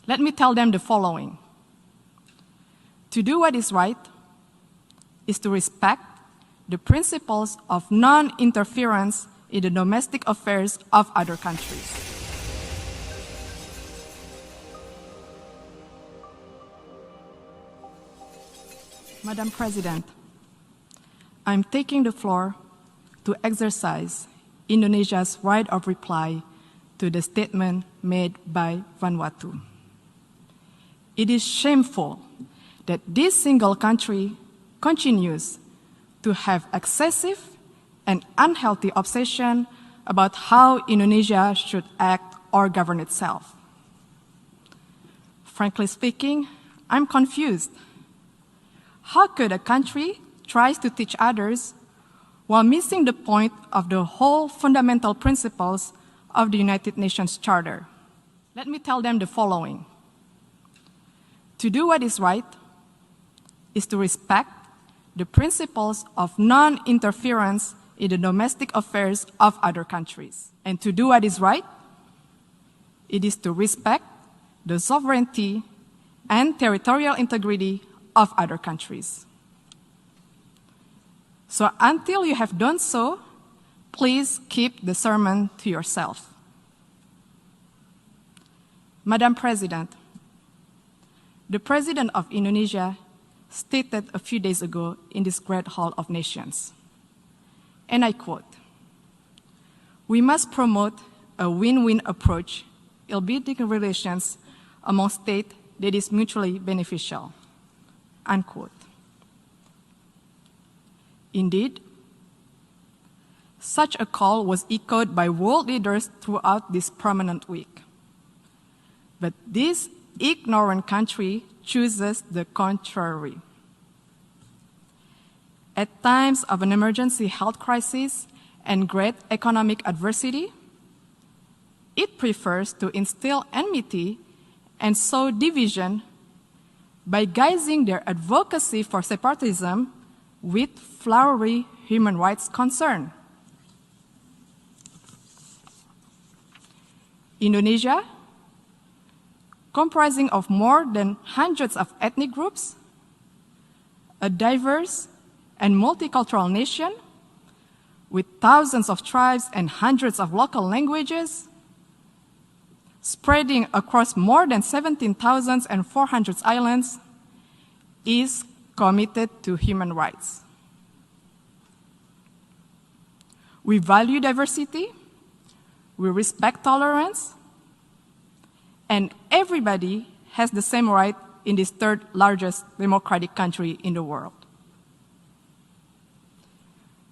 Let me tell them the following. To do what is right is to respect the principles of non-interference in the domestic affairs of other countries. Madam President, I'm taking the floor to exercise Indonesia's right of reply to the statement made by Vanuatu. It is shameful that this single country continues to have excessive and unhealthy obsession about how Indonesia should act or govern itself. Frankly speaking, I'm confused. How could a country try to teach others while missing the point of the whole fundamental principles of the United Nations Charter? Let me tell them the following. To do what is right is to respect the principles of non-interference in the domestic affairs of other countries. And to do what is right, it is to respect the sovereignty and territorial integrity of other countries. So until you have done so, please keep the sermon to yourself. Madam President, the President of Indonesia stated a few days ago in this great Hall of Nations, and I quote, "We must promote a win-win approach in building relations among states that is mutually beneficial," unquote. Indeed, such a call was echoed by world leaders throughout this prominent week. But this ignorant country chooses the contrary. At times of an emergency health crisis and great economic adversity, it prefers to instill enmity and sow division by guising their advocacy for separatism with flowery human rights concern. Indonesia, comprising of more than hundreds of ethnic groups, a diverse and multicultural nation with thousands of tribes and hundreds of local languages, spreading across more than 17,400 islands, is committed to human rights. We value diversity, we respect tolerance, and everybody has the same right in this third largest democratic country in the world.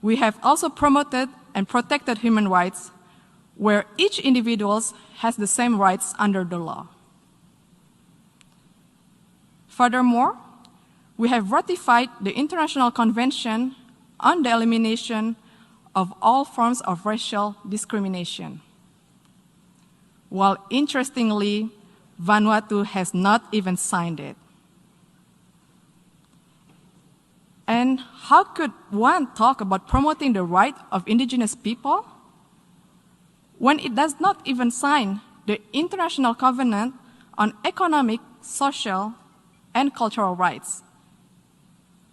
We have also promoted and protected human rights where each individual has the same rights under the law. Furthermore, we have ratified the International Convention on the Elimination of All Forms of Racial Discrimination, while interestingly, Vanuatu has not even signed it. And how could one talk about promoting the right of indigenous people when it does not even sign the International Covenant on Economic, Social, and Cultural Rights,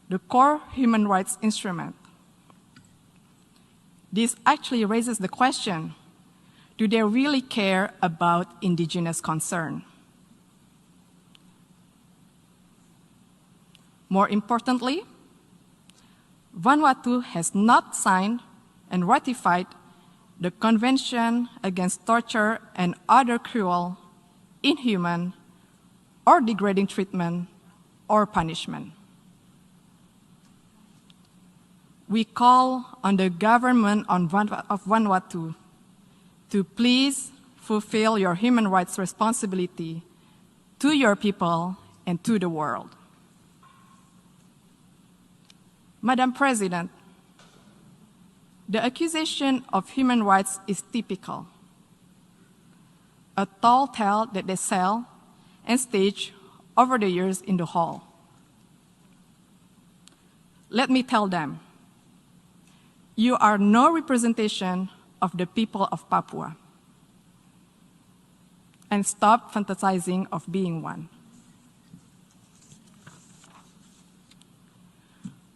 the core human rights instrument? This actually raises the question, do they really care about indigenous concern? More importantly, Vanuatu has not signed and ratified the Convention Against Torture and Other Cruel, Inhuman, or Degrading Treatment or Punishment. We call on the government of Vanuatu to please fulfill your human rights responsibility to your people and to the world. Madam President, the accusation of human rights is typical, a tall tale that they sell and stage over the years in the hall. Let me tell them, you are no representation of the people of Papua. and stop fantasizing of being one.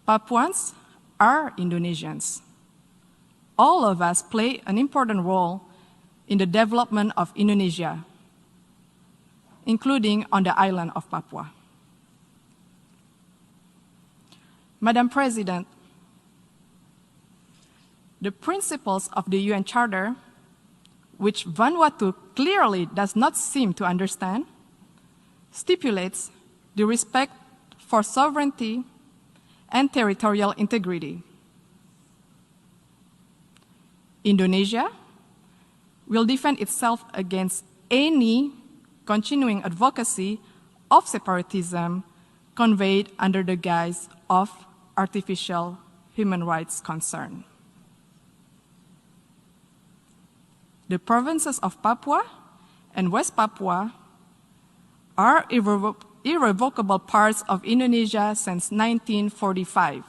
Papuans are Indonesians. All of us play an important role in the development of Indonesia, including on the island of Papua. Madam President, the principles of the UN Charter, which Vanuatu clearly does not seem to understand, stipulates the respect for sovereignty and territorial integrity. Indonesia will defend itself against any continuing advocacy of separatism conveyed under the guise of artificial human rights concern. The provinces of Papua and West Papua are irrevocable parts of Indonesia since 1945.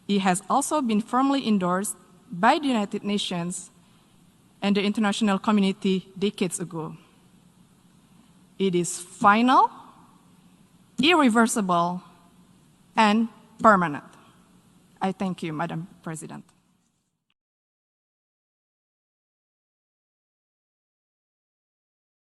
It has also been firmly endorsed by the United Nations and the international community decades ago. It is final, irreversible, and permanent. I thank you, Madam President.